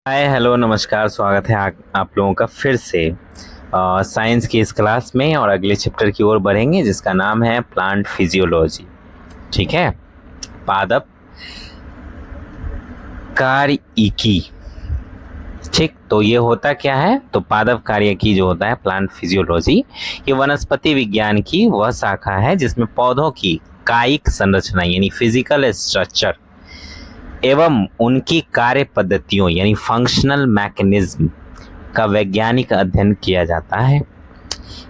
Hi hello नमस्कार। स्वागत है आप लोगों का फिर से साइंस की इस क्लास में और अगले चैप्टर की ओर बढ़ेंगे जिसका नाम है प्लांट फिजियोलॉजी। ठीक है, पादप कार्यिकी। ठीक, तो ये होता क्या है? तो पादप कार्यिकी जो होता है प्लांट फिजियोलॉजी, ये वनस्पति विज्ञान की वह शाखा है जिसमें पौधों की कायिक संरचना यानी फिजिकल स्ट्रक्चर एवं उनकी कार्य पद्धतियों यानी फंक्शनल मैकेनिज्म का वैज्ञानिक अध्ययन किया जाता है।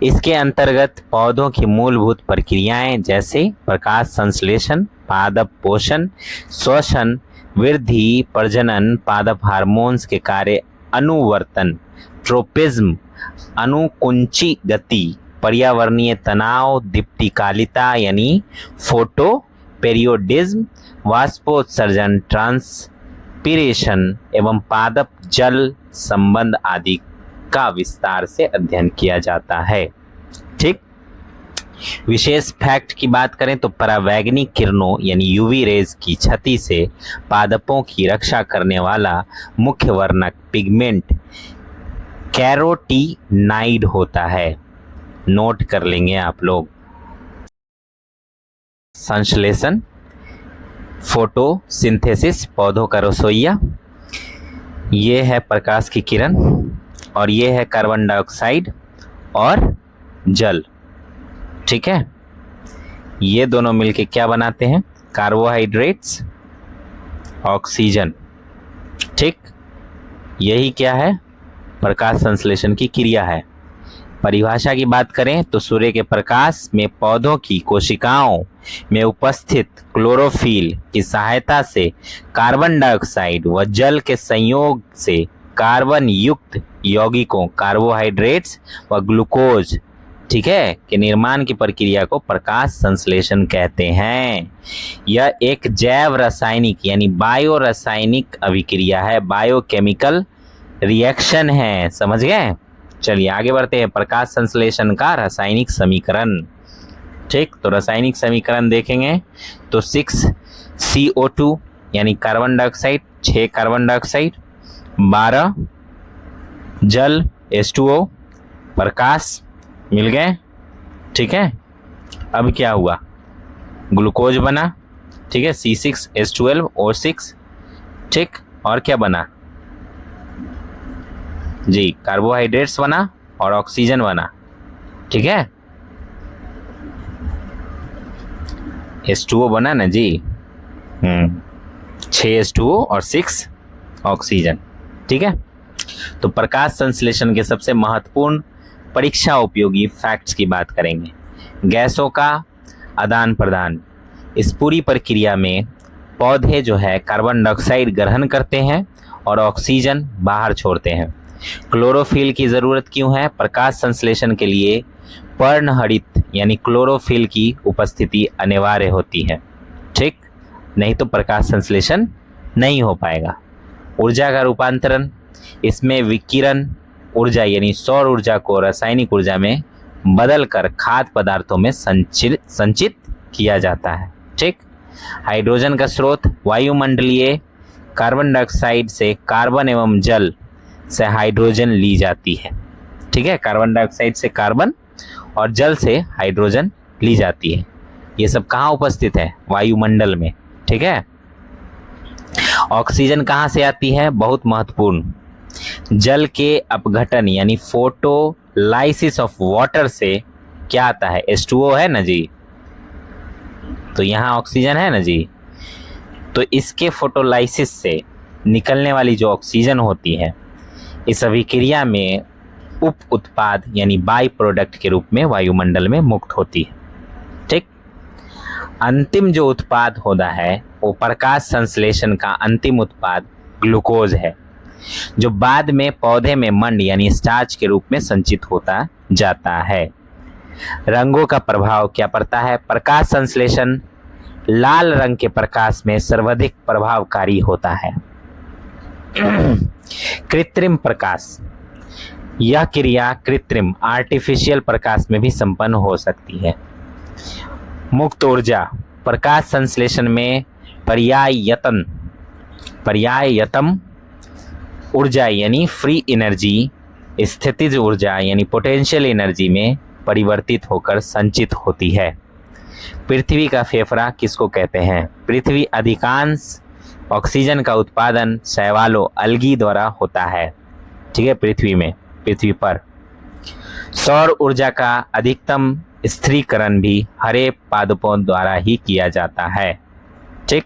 इसके अंतर्गत पौधों की मूलभूत प्रक्रियाएं जैसे प्रकाश संश्लेषण, पादप पोषण, श्वसन, वृद्धि, प्रजनन, पादप हार्मोन्स के कार्य, अनुवर्तन, ट्रोपिज्म, अनुकुंची गति, पर्यावरणीय तनाव, दीप्तिकालिता यानी फोटो पेरियोडिज्म, वाष्पोत्सर्जन, ट्रांसपीरेशन एवं पादप जल संबंध आदि का विस्तार से अध्ययन किया जाता है। ठीक, विशेष फैक्ट की बात करें तो परावैंगनिक किरणों यानी यूवी रेज की क्षति से पादपों की रक्षा करने वाला मुख्य वर्णक पिगमेंट कैरोटीनाइड होता है। नोट कर लेंगे आप लोग। संश्लेषण, फोटोसिंथेसिस, पौधों का रसोइया, ये है प्रकाश की किरण और ये है कार्बन डाइऑक्साइड और जल। ठीक है, ये दोनों मिलके क्या बनाते हैं? Carbohydrates, oxygen. ठीक, यही क्या है? प्रकाश संश्लेषण की क्रिया है। परिभाषा की बात करें तो सूर्य के प्रकाश में पौधों की कोशिकाओं में उपस्थित क्लोरोफिल की सहायता से कार्बन डाइऑक्साइड व जल के संयोग से कार्बन युक्त यौगिकों कार्बोहाइड्रेट्स व ग्लूकोज, ठीक है, के निर्माण की प्रक्रिया को प्रकाश संश्लेषण कहते हैं। यह एक जैव रासायनिक यानी बायो रासायनिक अभिक्रिया है, बायोकेमिकल रिएक्शन है। समझ गए? चलिए आगे बढ़ते हैं। प्रकाश संश्लेषण का रासायनिक समीकरण। ठीक, तो रासायनिक समीकरण देखेंगे तो 6CO2 यानी कार्बन डाइऑक्साइड, 6 कार्बन डाइऑक्साइड, 12 जल H2O, प्रकाश मिल गए। ठीक है, अब क्या हुआ? ग्लूकोज बना। ठीक है, C6H12 O6। ठीक, और क्या बना जी? कार्बोहाइड्रेट्स बना और ऑक्सीजन बना। ठीक है, H2O बना ना जी। 6 H2O और 6 ऑक्सीजन। ठीक है, तो प्रकाश संश्लेषण के सबसे महत्वपूर्ण परीक्षा उपयोगी फैक्ट्स की बात करेंगे। गैसों का आदान प्रदान। इस पूरी प्रक्रिया में पौधे जो है कार्बन डाइऑक्साइड ग्रहण करते हैं और ऑक्सीजन बाहर छोड़ते हैं। क्लोरोफिल की जरूरत क्यों है? प्रकाश संश्लेषण के लिए पर्णहरित यानी क्लोरोफिल की उपस्थिति अनिवार्य होती है। ठीक, नहीं तो प्रकाश संश्लेषण नहीं हो पाएगा। ऊर्जा का रूपांतरण, इसमें विकिरण ऊर्जा यानी सौर ऊर्जा को रासायनिक ऊर्जा में बदलकर खाद्य पदार्थों में संचित किया जाता है। ठीक, हाइड्रोजन का स्रोत, वायुमंडलीय कार्बन डाइऑक्साइड से कार्बन एवं जल से हाइड्रोजन ली जाती है। ठीक है, कार्बन डाइऑक्साइड से कार्बन और जल से हाइड्रोजन ली जाती है। ये सब कहाँ उपस्थित है? वायुमंडल में। ठीक है, ऑक्सीजन कहाँ से आती है? बहुत महत्वपूर्ण, जल के अपघटन यानी फोटोलाइसिस ऑफ वाटर से क्या आता है? H2O है ना जी, तो यहाँ ऑक्सीजन है ना जी। तो इसके फोटोलाइसिस से निकलने वाली जो ऑक्सीजन होती है इस अभिक्रिया में उप उत्पाद यानी बाई प्रोडक्ट के रूप में वायुमंडल में मुक्त होती है। ठीक, अंतिम जो उत्पाद होता है वो प्रकाश संश्लेषण का अंतिम उत्पाद ग्लूकोज है, जो बाद में पौधे में मंड यानी स्टार्च के रूप में संचित होता जाता है। रंगों का प्रभाव क्या पड़ता है? प्रकाश संश्लेषण लाल रंग के प्रकाश में सर्वाधिक प्रभावकारी होता है। कृत्रिम प्रकाश, यह क्रिया कृत्रिम आर्टिफिशियल प्रकाश में भी संपन्न हो सकती है। मुक्त ऊर्जा, प्रकाश संश्लेषण में पर्यायतम ऊर्जा यानी फ्री एनर्जी स्थितिज ऊर्जा यानी पोटेंशियल एनर्जी में परिवर्तित होकर संचित होती है। पृथ्वी का फेफड़ा किसको कहते हैं? पृथ्वी अधिकांश ऑक्सीजन का उत्पादन शैवालों अलगी द्वारा होता है। ठीक है, पृथ्वी पर सौर ऊर्जा का अधिकतम स्थिरीकरण भी हरे पादपों द्वारा ही किया जाता है। ठीक,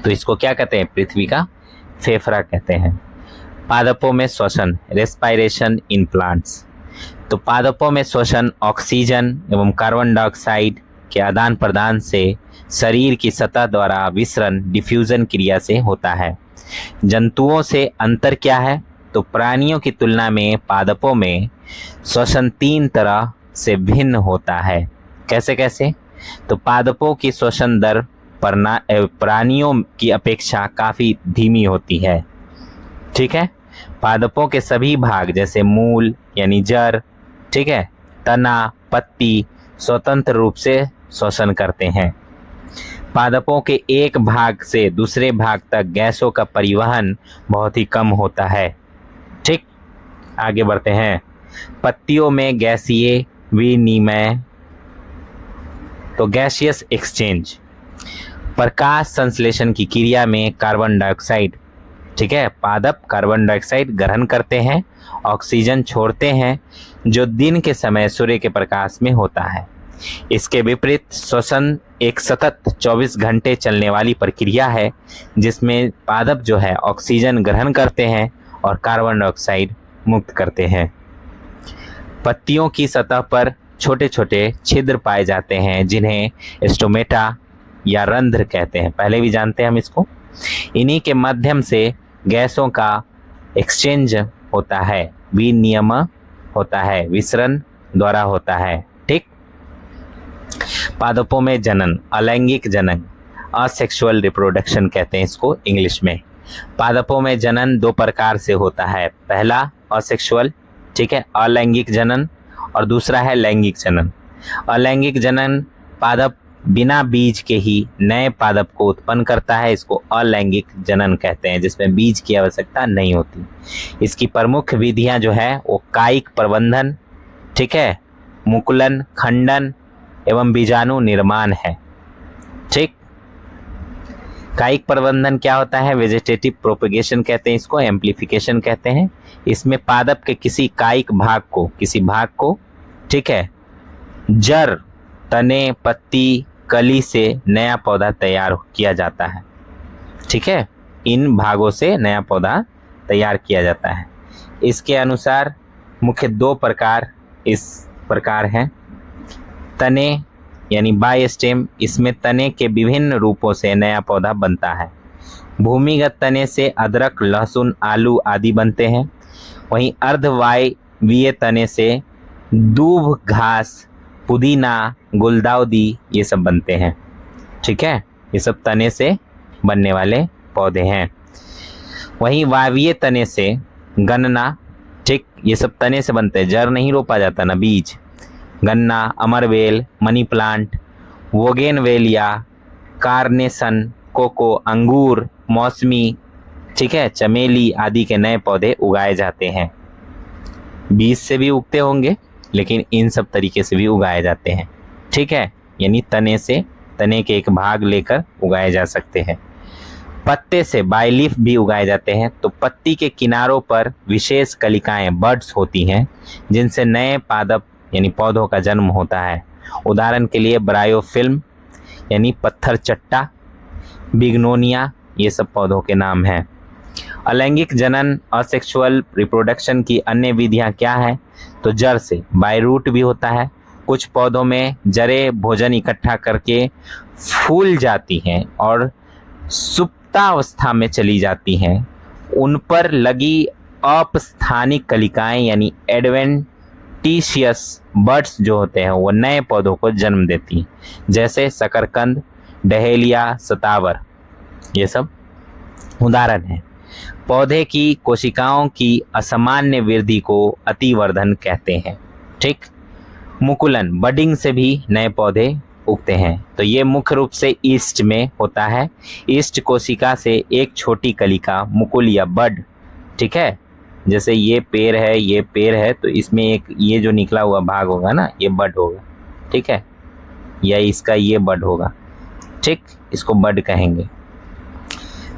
तो इसको क्या कहते हैं? पृथ्वी का फेफड़ा कहते हैं। पादपों में श्वसन रेस्पायरेशन इन प्लांट्स, तो पादपों में श्वसन ऑक्सीजन एवं कार्बन डाइऑक्साइड के आदान प्रदान से शरीर की सतह द्वारा विसरण डिफ्यूजन क्रिया से होता है। जंतुओं से अंतर क्या है? तो प्राणियों की तुलना में पादपों में श्वसन 3 तरह से भिन्न होता है। कैसे कैसे? तो पादपों की श्वसन दर प्राणियों की अपेक्षा काफ़ी धीमी होती है। ठीक है, पादपों के सभी भाग जैसे मूल यानी जड़, ठीक है, तना, पत्ती स्वतंत्र रूप से श्वसन करते हैं। पादपों के एक भाग से दूसरे भाग तक गैसों का परिवहन बहुत ही कम होता है। ठीक, आगे बढ़ते हैं। पत्तियों में गैसीय विनिमय, तो गैसियस एक्सचेंज, प्रकाश संश्लेषण की क्रिया में कार्बन डाइऑक्साइड, ठीक है, पादप कार्बन डाइऑक्साइड ग्रहण करते हैं, ऑक्सीजन छोड़ते हैं, जो दिन के समय सूर्य के प्रकाश में होता है। इसके विपरीत श्वसन एक सतत 24 घंटे चलने वाली प्रक्रिया है, जिसमें पादप जो है ऑक्सीजन ग्रहण करते हैं और कार्बन डाइऑक्साइड मुक्त करते हैं। पत्तियों की सतह पर छोटे छोटे छिद्र पाए जाते हैं, जिन्हें स्टोमेटा या रंध्र कहते हैं। पहले भी जानते हैं हम इसको। इन्हीं के माध्यम से गैसों का एक्सचेंज होता है, विनिमय होता है, विसरण द्वारा होता है। ठीक, पादपों में जनन, अलैंगिक जनन, असेक्सुअल रिप्रोडक्शन कहते हैं इसको इंग्लिश में। पादपों में जनन 2 प्रकार से होता है। पहला असेक्सुअल, ठीक है, अलैंगिक जनन, और दूसरा है लैंगिक जनन। अलैंगिक जनन पादप बिना बीज के ही नए पादप को उत्पन्न करता है, इसको अलैंगिक जनन कहते हैं, जिसमें बीज की आवश्यकता नहीं होती। इसकी प्रमुख विधियां जो है वो कायिक प्रबंधन, ठीक है, मुकुलन, खंडन एवं बीजाणु निर्माण है। ठीक, कायिक प्रबंधन क्या होता है? वेजिटेटिव प्रोपेगेशन कहते हैं इसको, एम्प्लीफिकेशन कहते हैं। इसमें पादप के किसी भाग को, ठीक है, जड़, तने, पत्ती, कली से नया पौधा तैयार किया जाता है। ठीक है, इन भागों से नया पौधा तैयार किया जाता है। इसके अनुसार मुख्य 2 प्रकार इस प्रकार हैं। तने यानी बाय स्टेम, इसमें तने के विभिन्न रूपों से नया पौधा बनता है। भूमिगत तने से अदरक, लहसुन, आलू आदि बनते हैं। वहीं अर्धवायवीय तने से दूब, घास, पुदीना, गुलदाउदी ये सब बनते हैं। ठीक है, ये सब तने से बनने वाले पौधे हैं। वहीं वायवीय तने से गन्ना, ठीक, ये सब तने से बनते हैं, जड़ नहीं रोपा जाता ना, बीज। गन्ना, अमरवेल, मनी प्लांट, वोगेनवेलिया, कार्नेशन, कोको, अंगूर, मौसमी, ठीक है, चमेली आदि के नए पौधे उगाए जाते हैं। बीज से भी उगते होंगे, लेकिन इन सब तरीके से भी उगाए जाते हैं। ठीक है, यानी तने के एक भाग लेकर उगाए जा सकते हैं। पत्ते से बायलीफ भी उगाए जाते हैं। तो पत्ती के किनारों पर विशेष कलिकाएं, बड्स होती हैं, जिनसे नए पादप यानी पौधों का जन्म होता है। उदाहरण के लिए ब्रायोफिल्म यानी पत्थर चट्टा, बिग्नोनिया, ये सब पौधों के नाम हैं। अलैंगिक जनन, असेक्सुअल रिप्रोडक्शन की अन्य विधियां क्या हैं? तो जड़ से, बाय रूट भी होता है। कुछ पौधों में जड़ें भोजन इकट्ठा करके फूल जाती हैं और सुप्तावस्था में चली जाती हैं। उन पर लगी अपस्थानिक कलिकाएं यानी एडवेंटिशियस बड्स जो होते हैं वो नए पौधों को जन्म देती हैं, जैसे शकरकंद, डहेलिया, सतावर, ये सब उदाहरण हैं। पौधे की कोशिकाओं की असामान्य वृद्धि को अतिवर्धन कहते हैं। ठीक, मुकुलन, बडिंग से भी नए पौधे उगते हैं। तो ये मुख्य रूप से ईस्ट में होता है। ईस्ट कोशिका से एक छोटी कलिका, मुकुल या बड, ठीक है, जैसे ये पेड़ है, ये पेड़ है, तो इसमें एक ये जो निकला हुआ भाग होगा ना, ये बड होगा, ठीक है, या इसका ये बड होगा, ठीक, इसको बड कहेंगे।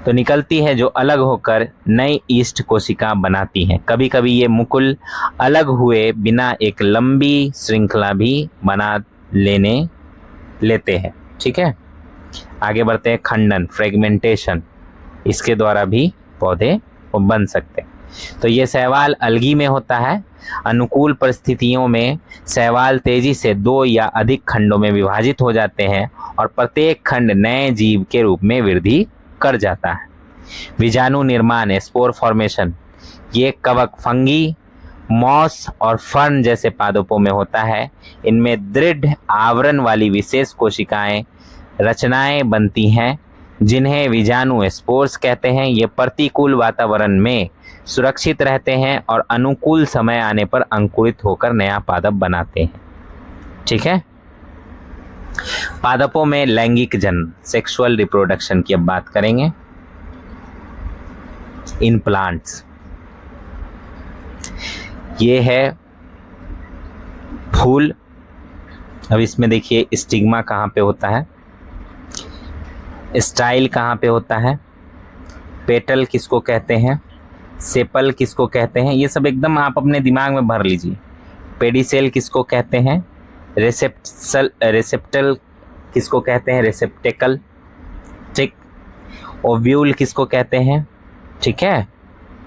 तो निकलती है जो अलग होकर नई ईस्ट कोशिका बनाती हैं। कभी कभी ये मुकुल अलग हुए बिना एक लंबी श्रृंखला भी बना लेते हैं, ठीक है। आगे बढ़ते हैं, खंडन, फ्रेगमेंटेशन, इसके द्वारा भी पौधे बन सकते हैं। तो ये शैवाल अलगी में होता है। अनुकूल परिस्थितियों में शैवाल तेजी से 2 या अधिक खंडों में विभाजित हो जाते हैं और प्रत्येक खंड नए जीव के रूप में वृद्धि कर जाता है। बीजाणु निर्माण, स्पोर फॉर्मेशन, ये कवक, फंगी, मॉस और फर्न जैसे पादपों में होता है। इनमें दृढ़ आवरण वाली विशेष कोशिकाएं, रचनाएं बनती हैं जिन्हें बीजाणु स्पोर्स कहते हैं। ये प्रतिकूल वातावरण में सुरक्षित रहते हैं और अनुकूल समय आने पर अंकुरित होकर नया पादप बनाते हैं, ठीक है। पादपों में लैंगिक जन्म, सेक्सुअल रिप्रोडक्शन की अब बात करेंगे। इन प्लांट्स, ये है फूल। अब इसमें देखिए स्टिग्मा कहाँ पे होता है, स्टाइल कहाँ पे होता है, पेटल किसको कहते हैं, सेपल किसको कहते हैं, ये सब एकदम आप अपने दिमाग में भर लीजिए। पेडिसेल किसको कहते हैं, रेसेप्टल किसको कहते हैं, रेसेप्टेकल, ठीक। ओव्यूल किसको कहते हैं, ठीक है,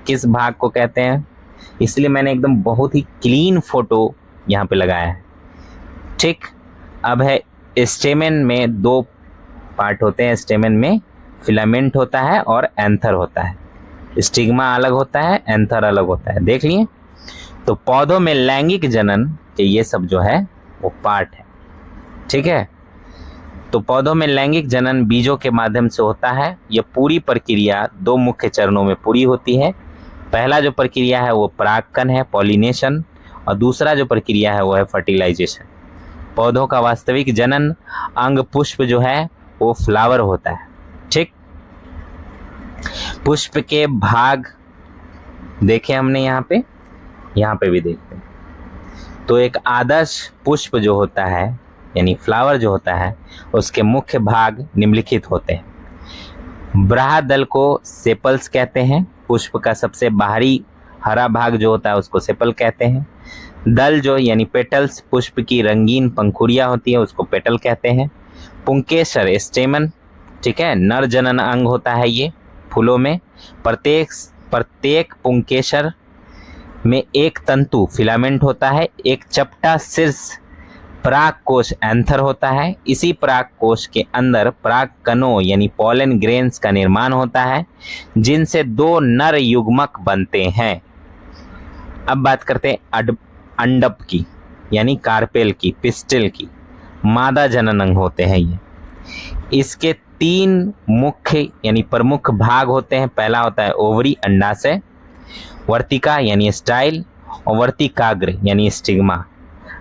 किस भाग को कहते हैं। इसलिए मैंने एकदम बहुत ही क्लीन फोटो यहाँ पे लगाया है, ठीक। अब है स्टेमेन में 2 पार्ट होते हैं। स्टेमेन में फिलामेंट होता है और एंथर होता है। स्टिग्मा अलग होता है, एंथर अलग होता है, देख लिए। तो पौधों में लैंगिक जनन के ये सब जो है वो पार्ट है, ठीक है। तो पौधों में लैंगिक जनन बीजों के माध्यम से होता है। यह पूरी प्रक्रिया 2 मुख्य चरणों में पूरी होती है। पहला जो प्रक्रिया है वो परागकण है, पॉलिनेशन, और दूसरा जो प्रक्रिया है वो है फर्टिलाइजेशन। पौधों का वास्तविक जनन अंग पुष्प जो है वो फ्लावर होता है, ठीक। पुष्प के भाग देखे हमने यहाँ पे भी देखते हैं। तो एक आदर्श पुष्प जो होता है यानी फ्लावर जो होता है उसके मुख्य भाग निम्नलिखित होते हैं। बाह्यदल को सेपल्स कहते हैं। पुष्प का सबसे बाहरी हरा भाग जो होता है उसको सेपल कहते हैं। दल जो यानी पेटल्स, पुष्प की रंगीन पंखुड़ियाँ होती है उसको पेटल कहते हैं। पुंकेसर, स्टेमन, ठीक है, नर जनन अंग होता है ये फूलों में। प्रत्येक पुंकेसर में एक तंतु फिलामेंट होता है। एक चपटा शीर्ष परागकोश एंथर होता है। इसी परागकोश के अंदर परागकणों यानी पॉलन ग्रेन्स का निर्माण होता है जिनसे 2 नर युग्मक बनते हैं। अब बात करते हैं अंडप की यानी कार्पेल की, पिस्टिल की। मादा जनन अंग होते हैं ये। इसके 3 मुख्य यानी प्रमुख भाग होते हैं। पहला होता है ओवरी, अंडाशय, वर्तिका यानी स्टाइल, और वर्तिकाग्र यानी स्टिग्मा।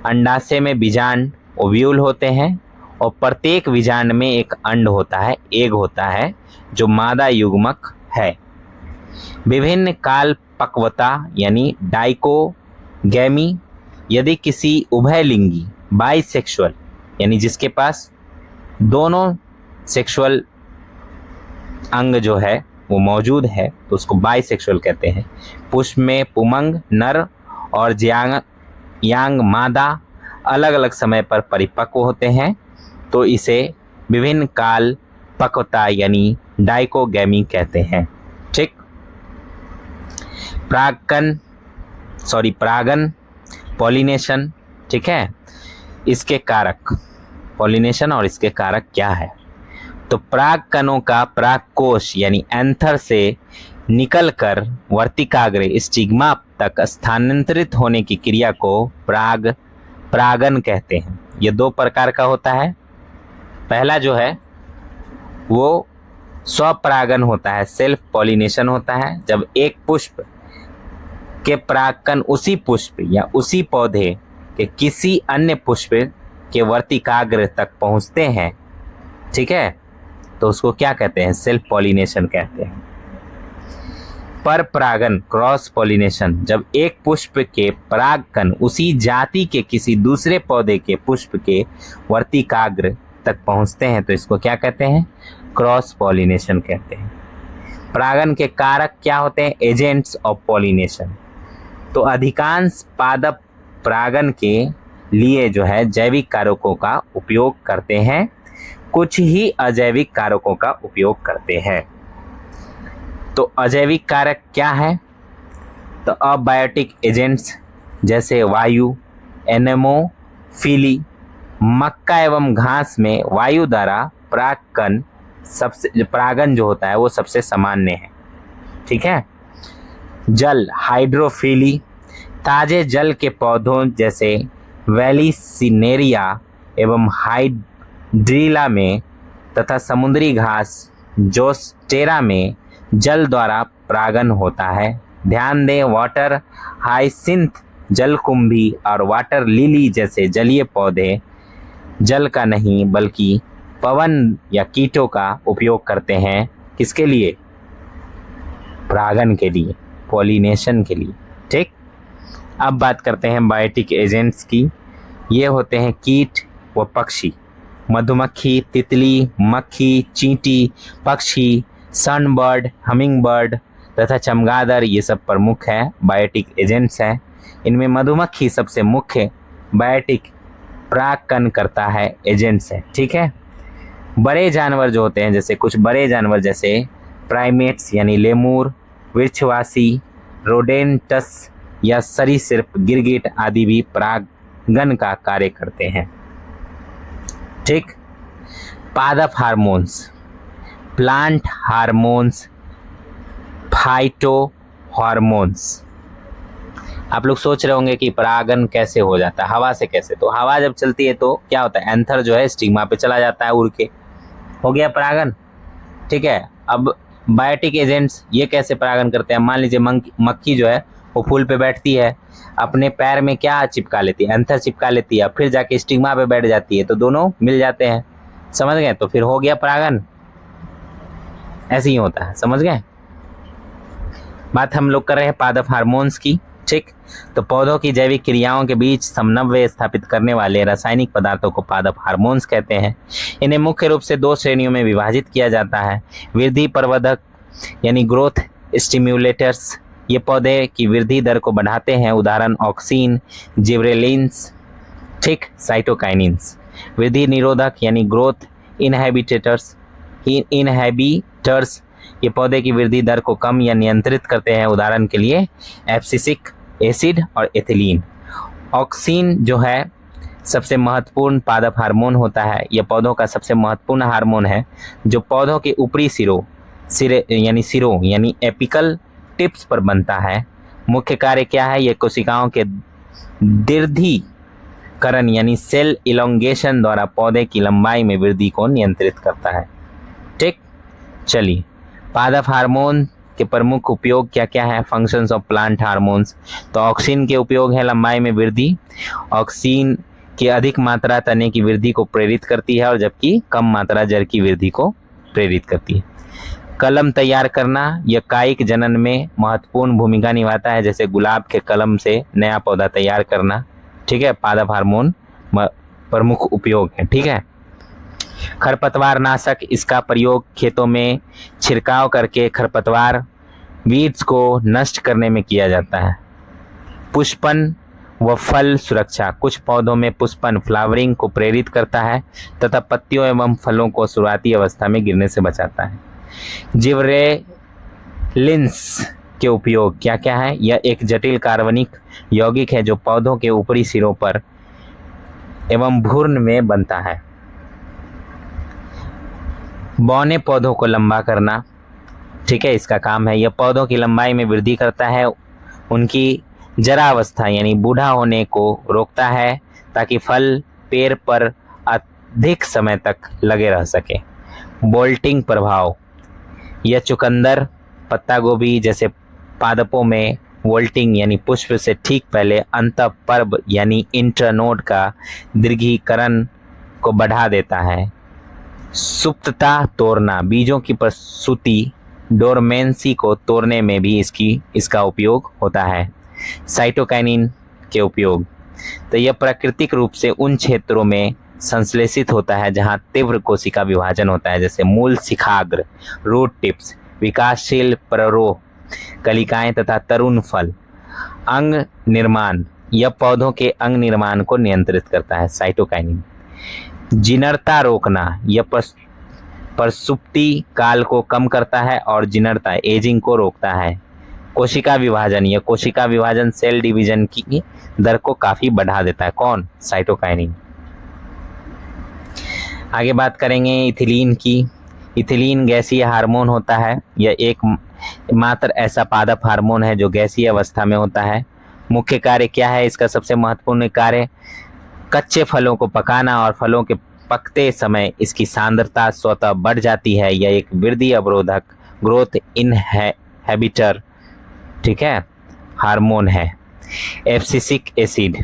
अंडाशय में बीजांड ओव्यूल होते हैं और प्रत्येक बीजांड में एक अंड होता है, एग होता है जो मादा युग्मक है। विभिन्न काल पक्वता यानी डाइकोगैमी। यदि किसी उभयलिंगी बाइसेक्सुअल यानी जिसके पास दोनों सेक्सुअल अंग जो है वो मौजूद है तो उसको बाइसेक्सुअल कहते हैं। पुष्प में पुमंग नर और यांग मादा अलग अलग समय पर परिपक्व होते हैं तो इसे विभिन्न काल पक्वता यानी डाइकोगैमी कहते हैं, ठीक। परागन, पॉलिनेशन, ठीक है। इसके कारक, पॉलिनेशन और इसके कारक क्या है। तो परागकणों का परागकोश यानी एंथर से निकलकर वर्तिकाग्र स्टिग्मा तक स्थानांतरित होने की क्रिया को परागन कहते हैं। ये 2 प्रकार का होता है। पहला जो है वो स्वपरागन होता है, सेल्फ पॉलिनेशन होता है। जब एक पुष्प के परागकण उसी पुष्प या उसी पौधे के किसी अन्य पुष्प के वर्तिकाग्र तक पहुंचते हैं, ठीक है, तो उसको क्या कहते हैं, सेल्फ पॉलिनेशन कहते हैं। पर परागन क्रॉस पॉलिनेशन, जब एक पुष्प के परागकण उसी जाति के किसी दूसरे पौधे के पुष्प के वर्तिकाग्र तक पहुंचते हैं तो इसको क्या कहते हैं? क्रॉस पॉलिनेशन कहते हैं। परागन के कारक क्या होते हैं? Agents of pollination. तो अधिकांश पादप परागन के लिए जो है जैविक कारकों का उपयोग करते हैं, कुछ ही अजैविक कारकों का उपयोग करते हैं। तो अजैविक कारक क्या है? तो अबायोटिक एजेंट्स जैसे वायु, एनेमोफिली। मक्का एवं घास में वायु द्वारा परागन जो होता है वो सबसे सामान्य है। ठीक है। जल, हाइड्रोफिली। ताजे जल के पौधों जैसे वैलिसिनेरिया एवं हाइड्रिला में तथा समुद्री घास जोस्टेरा में जल द्वारा परागन होता है। ध्यान दें, वाटर हाइसिंथ, जलकुंभी और वाटर लिली जैसे जलीय पौधे जल का नहीं बल्कि पवन या कीटों का उपयोग करते हैं। किसके लिए? परागन के लिए, पॉलिनेशन के लिए। ठीक। अब बात करते हैं बायोटिक एजेंट्स की। ये होते हैं कीट व पक्षी, मधुमक्खी, तितली, मक्खी, चींटी, पक्षी, सनबर्ड, हमिंग बर्ड तथा चमगादड़, ये सब प्रमुख है बायोटिक एजेंट्स हैं। इनमें मधुमक्खी सबसे मुख्य बायोटिक परागकण करता है एजेंट्स है। ठीक है। बड़े जानवर जो होते हैं, जैसे कुछ बड़े जानवर जैसे प्राइमेट्स यानी लेमूर, वृक्षवासी, रोडेंटस या सरीसृप, गिरगिट आदि भी परागन का कार्य करते हैं। ठीक। पादप hormones, plant hormones, phyto hormones. आप लोग सोच रहे होंगे कि परागन कैसे हो जाता है, हवा से कैसे? तो हवा जब चलती है तो क्या होता है? एंथर जो है स्टिग्मा पे चला जाता है, उड़ के हो गया परागन। ठीक है। अब बायोटिक एजेंट्स ये कैसे परागन करते हैं? मान लीजिए मक्खी जो है वो फूल पे बैठती है, अपने पैर में क्या चिपका लेती है? एंथर चिपका लेती है, फिर जाके स्टिग्मा पे बैठ जाती है, तो दोनों मिल जाते हैं। समझ गए? तो फिर हो गया परागन। ऐसे ही होता है। समझ गए? बात हम लोग कर रहे हैं पादप हार्मोन्स की। ठीक। तो पौधों की जैविक क्रियाओं के बीच समन्वय स्थापित करने वाले रासायनिक पदार्थों को पादप हार्मोन्स कहते हैं। इन्हें मुख्य रूप से 2 श्रेणियों में विभाजित किया जाता है। वृद्धि प्रवर्धक यानी ग्रोथ स्टिम्युलेटर्स, ये पौधे की वृद्धि दर को बढ़ाते हैं। उदाहरण ऑक्सिन, जिब्रेलिन्स। ठीक। साइटोकाइनिन्स। वृद्धि निरोधक यानी ग्रोथ इनहिबिटर्स, ये पौधे की वृद्धि दर को कम या नियंत्रित करते हैं। उदाहरण के लिए एब्सिसिक एसिड और एथिलीन। ऑक्सिन जो है सबसे महत्वपूर्ण पादप हार्मोन होता है। यह पौधों का सबसे महत्वपूर्ण हार्मोन है जो पौधों के ऊपरी सिरों यानी एपिकल टिप्स पर बनता है। मुख्य कार्य क्या है? यह कोशिकाओं के दीर्घीकरण यानी सेल इलोंगेशन द्वारा पौधे की लंबाई में वृद्धि को नियंत्रित करता है। ठीक। चलिए, पादप हार्मोन के प्रमुख उपयोग क्या क्या है? Functions of plant hormones. तो ऑक्सिन के उपयोग है लंबाई में वृद्धि। ऑक्सिन की अधिक मात्रा तने की वृद्धि को प्रेरित करती है और जबकि कम मात्रा जड़ की वृद्धि को प्रेरित करती है। कलम तैयार करना, यह कायिक जनन में महत्वपूर्ण भूमिका निभाता है, जैसे गुलाब के कलम से नया पौधा तैयार करना। ठीक है। पादप हार्मोन प्रमुख उपयोग है। ठीक है। खरपतवार नाशक, इसका प्रयोग खेतों में छिड़काव करके खरपतवार वीड्स को नष्ट करने में किया जाता है। पुष्पन व फल सुरक्षा, कुछ पौधों में पुष्पन फ्लावरिंग को प्रेरित करता है तथा पत्तियों एवं फलों को शुरुआती अवस्था में गिरने से बचाता है। जिब्रेलिन्स के उपयोग क्या क्या है? यह एक जटिल कार्बनिक यौगिक है जो पौधों के ऊपरी सिरों पर एवं भ्रूण में बनता है। बौने पौधों को लंबा करना। ठीक है, इसका काम है। यह पौधों की लंबाई में वृद्धि करता है, उनकी जरावस्था यानी बूढ़ा होने को रोकता है ताकि फल पेड़ पर अधिक समय तक लगे रह सके। बोल्टिंग प्रभाव, यह चुकंदर, पत्ता गोभी जैसे पादपों में वोल्टिंग यानी पुष्प से ठीक पहले अंतःपर्व यानी इंटरनोड का दीर्घीकरण को बढ़ा देता है। सुप्तता तोड़ना, बीजों की प्रसूति डोरमेंसी को तोड़ने में भी इसका उपयोग होता है। साइटोकाइनिन के उपयोग, तो यह प्राकृतिक रूप से उन क्षेत्रों में संश्लेषित होता है जहां तीव्र कोशिका विभाजन होता है, जैसे मूल शिखाग्र, रूट टिप्स, विकासशील प्ररोह, कलिकाएं तथा तरुण फल। अंग निर्माण, यह पौधों के अंग निर्माण को नियंत्रित करता है। साइटोकाइनिन। जीर्णता रोकना, यह प्रसुप्ति काल को कम करता है और जीर्णता एजिंग को रोकता है। कोशिका विभाजन, यह कोशिका विभाजन सेल डिवीजन की दर को काफी बढ़ा देता है। कौन? साइटोकाइनिन। आगे बात करेंगे इथिलीन की। इथिलीन गैसीय हार्मोन होता है। यह एक मात्र ऐसा पादप हार्मोन है जो गैसीय अवस्था में होता है। मुख्य कार्य क्या है इसका? सबसे महत्वपूर्ण कार्य कच्चे फलों को पकाना और फलों के पकते समय इसकी सांद्रता स्वतः बढ़ जाती है। यह एक वृद्धि अवरोधक, ग्रोथ इनहिबिटर, ठीक है, हार्मोन है। एब्सिसिक एसिड,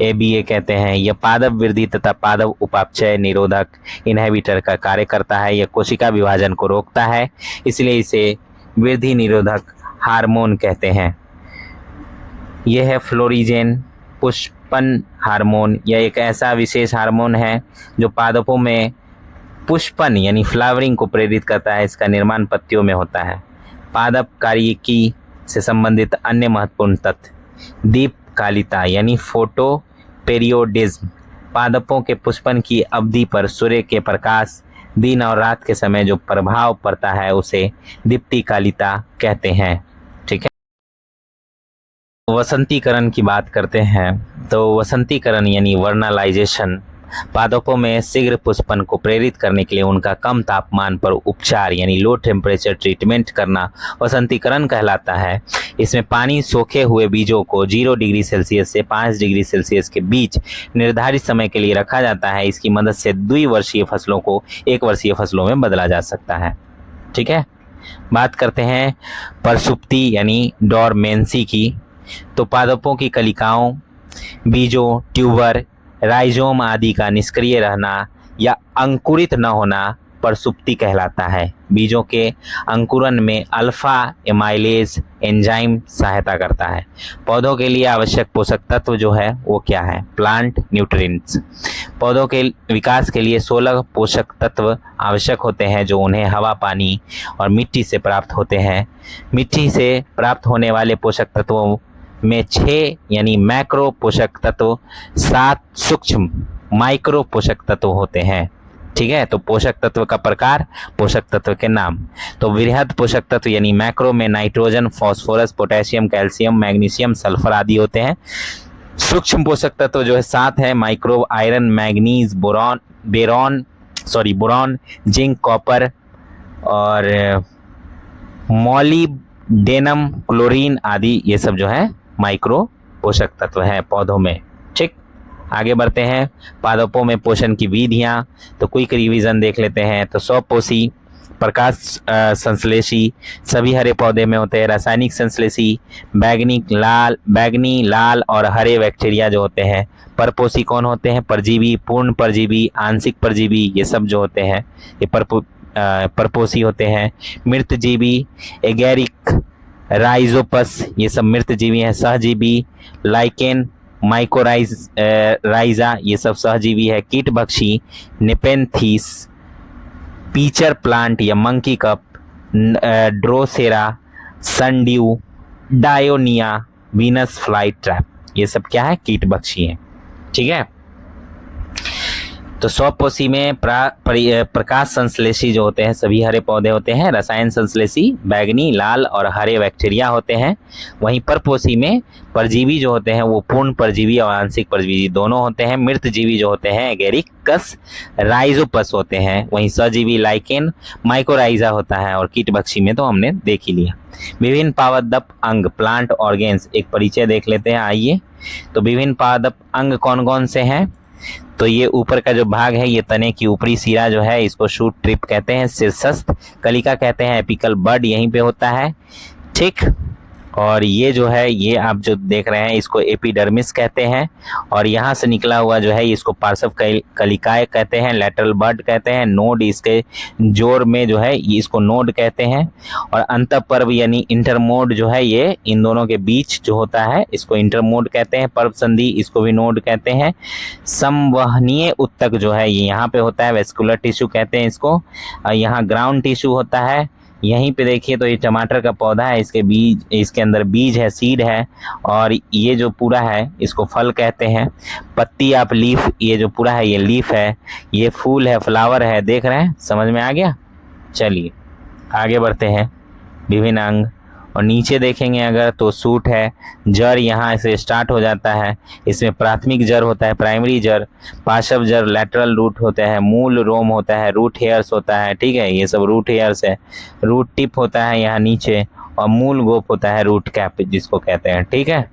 ABA कहते हैं, यह पादप वृद्धि तथा पादप उपापचय निरोधक इनहिबिटर का कार्य करता है। यह कोशिका विभाजन को रोकता है, इसलिए इसे वृद्धि निरोधक हार्मोन कहते हैं। यह है फ्लोरिजेन, पुष्पन हार्मोन। यह एक ऐसा विशेष हार्मोन है जो पादपों में पुष्पन यानी फ्लावरिंग को प्रेरित करता है। इसका निर्माण पत्तियों में होता है। पादप कार्यकी से संबंधित अन्य महत्वपूर्ण तथ्य, दीपकालिता यानी फोटो पेरियोडिज्म, पादपों के पुष्पन की अवधि पर सूर्य के प्रकाश दिन और रात के समय जो प्रभाव पड़ता है उसे दीप्तिकालिता कहते हैं। ठीक है, वसंतीकरण की बात करते हैं तो वसंतीकरण यानी वर्नालाइजेशन पादपों में शीघ्र पुष्पन को प्रेरित करने के लिए उनका कम तापमान पर उपचार यानी लो टेम्परेचर ट्रीटमेंट करना वसंतीकरण कहलाता है। इसमें पानी सोखे हुए बीजों को 0 डिग्री सेल्सियस से 5 डिग्री सेल्सियस के बीच निर्धारित समय के लिए रखा जाता है। इसकी मदद से द्विवर्षीय फसलों को 1 वर्षीय फसलों में बदला जा सकता है। ठीक है, बात करते हैं प्रसुप्ति यानी डोरमेंसी की। तो पादपों की कलिकाओं, बीजों, ट्यूबर, राइजोम आदि का निष्क्रिय रहना या अंकुरित न होना प्रसुप्ति कहलाता है। बीजों के अंकुरन में अल्फा एमाइलेज एंजाइम सहायता करता है। पौधों के लिए आवश्यक पोषक तत्व जो है वो क्या है? Plant nutrients. पौधों के विकास के लिए 16 पोषक तत्व आवश्यक होते हैं जो उन्हें हवा, पानी और मिट्टी से प्राप्त होते हैं। मिट्टी से प्राप्त होने वाले पोषक तत्वों में 6 यानी मैक्रो पोषक तत्व, 7 सूक्ष्म माइक्रो पोषक तत्व होते हैं। ठीक है, तो पोषक तत्व का प्रकार, पोषक तत्व के नाम। तो वृहद पोषक तत्व यानी मैक्रो में nitrogen, phosphorus, potassium, calcium, magnesium, sulphur आदि होते हैं। सूक्ष्म पोषक तत्व जो है 7 है, micro iron, manganese, boron, zinc, copper और मॉलिब्डेनम, क्लोरीन आदि, ये सब जो है माइक्रो पोषक तत्व है पौधों में। ठीक, आगे बढ़ते हैं पादपों में पोषण की विधियां। तो क्विक रिवीजन देख लेते हैं। तो स्वपोषी, प्रकाश संश्लेषी सभी हरे पौधे में होते हैं। रासायनिक संश्लेषी बैगनी, लाल और हरे बैक्टीरिया जो होते हैं। परपोषी कौन होते हैं? परजीवी, पूर्ण परजीवी, आंशिक परजीवी, ये सब जो होते हैं ये परपोषी होते हैं। मृतजीवी, एगेरिक, राइजोपस, ये सब मृतजीवी हैं। सहजीवी, लाइकेन, माइकोराइजा, ये सब सहजीवी है। कीटभक्षी, नेपेंथीस, पीचर प्लांट या monkey cup, Drosera, sundew, Dionaea, Venus fly trap, ये सब क्या है? कीटभक्षी है। ठीक है, तो स्वपोषी में प्रकाश संश्लेषी जो होते हैं सभी हरे पौधे होते हैं। रसायन संश्लेषी बैगनी, लाल और हरे बैक्टीरिया होते हैं। वहीं परपोषी में परजीवी जो होते हैं वो पूर्ण परजीवी और आंशिक परजीवी दोनों होते हैं। मृतजीवी जो होते हैं एगेरिकस, राइजोपस होते हैं। वहीं सजीवी लाइकेन, माइकोराइजा होता है। और कीटभक्षी में तो हमने देख ही लिया। विभिन्न पादप अंग, प्लांट ऑर्गेन्स, एक परिचय देख लेते हैं। आइए, तो विभिन्न पादप अंग कौन कौन से हैं? तो ये ऊपर का जो भाग है ये तने की ऊपरी सिरा जो है इसको शूट ट्रिप कहते हैं। शीर्षस्थ कलिका कहते हैं। एपिकल बड यहीं पे होता है। ठीक, और ये जो है, ये आप जो देख रहे हैं इसको एपिडर्मिस कहते हैं, और यहाँ से निकला हुआ जो है इसको पार्श्व कलिकाएं कहते हैं, लैटरल बड कहते हैं, नोड इसके जोड़ में जो है इसको नोड कहते हैं, और अंतःपर्व यानी इंटरमोड जो है ये इन दोनों के बीच जो होता है इसको इंटरमोड कहते हैं, पर्व संधि इसको भी नोड कहते हैं, संवहनीय ऊतक जो है ये यहाँ पे होता है, वेस्कुलर टिश्यू कहते हैं इसको, यहाँ ग्राउंड टिश्यू होता है। यहीं पे देखिए तो ये टमाटर का पौधा है, इसके बीज, इसके अंदर बीज है, सीड है, और ये जो पूरा है इसको फल कहते हैं। पत्ती आप लीफ, ये जो पूरा है ये लीफ है, ये फूल है, फ्लावर है, देख रहे हैं, समझ में आ गया। चलिए आगे बढ़ते हैं, विभिन्न अंग, और नीचे देखेंगे अगर तो सूट है, जड़ यहाँ से स्टार्ट हो जाता है, इसमें प्राथमिक जड़ होता है, प्राइमरी जड़, पार्श्व जड़, लैटरल रूट होता है, मूल रोम होता है, रूट हेयर्स होता है, ठीक है, ये सब रूट हेयर्स है, रूट टिप होता है यहाँ नीचे, और मूल गोप होता है, रूट कैप जिसको कहते हैं, ठीक है।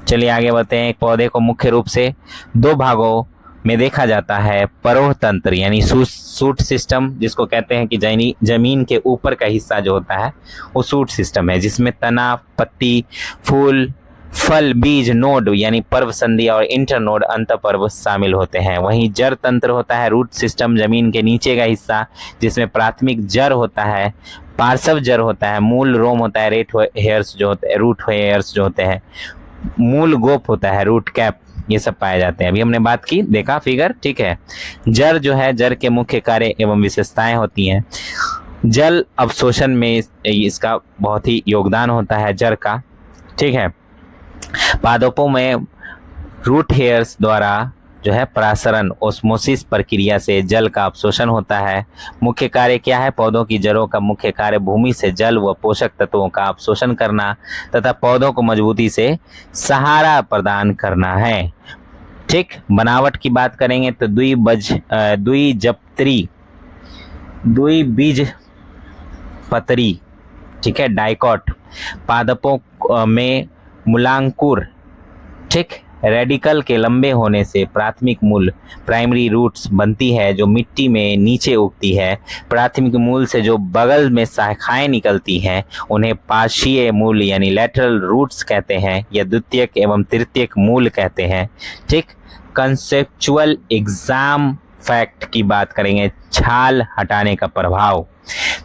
चलिए आगे बढ़ते हैं। एक पौधे को मुख्य रूप से दो भागों में देखा जाता है, परोह तंत्र यानी सूट सिस्टम जिसको कहते हैं कि जमीन के ऊपर का हिस्सा जो होता है वो सूट सिस्टम है, जिसमें तना, पत्ती, फूल, फल, बीज, नोड यानी पर्व संधि और इंटरनोड अंतःपर्व शामिल होते हैं। वहीं जड़ तंत्र होता है, रूट सिस्टम, जमीन के नीचे का हिस्सा जिसमें प्राथमिक जड़ होता है, पार्श्व जड़ होता है, मूल रोम होता है, रूट हेयर्स जो होते हैं, मूल गोप होता है, रूट कैप, ये सब पाए जाते हैं। अभी हमने बात की, देखा फिगर, ठीक है। जड़ जो है, जड़ के मुख्य कार्य एवं विशेषताएं होती हैं। जल अवशोषण में इसका बहुत ही योगदान होता है जड़ का, ठीक है। पादपों में रूट हेयर्स द्वारा जो है परासरण, ओस्मोसिस प्रक्रिया से जल का अवशोषण होता है। मुख्य कार्य क्या है? पौधों की जड़ों का मुख्य कार्य भूमि से जल व पोषक तत्वों का अवशोषण करना तथा पौधों को मजबूती से सहारा प्रदान करना है, ठीक। बनावट की बात करेंगे तो द्विबीजपत्री, ठीक है, डाइकॉट। पादपों में मूलांकुर, ठीक, रेडिकल के लंबे होने से प्राथमिक मूल, प्राइमरी रूट्स बनती है जो मिट्टी में नीचे उगती है। प्राथमिक मूल से जो बगल में शाखाएं निकलती हैं उन्हें पार्श्वीय मूल यानी लैटरल रूट्स कहते हैं, या द्वितीयक एवं तृतीयक मूल कहते हैं, ठीक। कंसेप्चुअल एग्जाम फैक्ट की बात करेंगे, छाल हटाने का प्रभाव।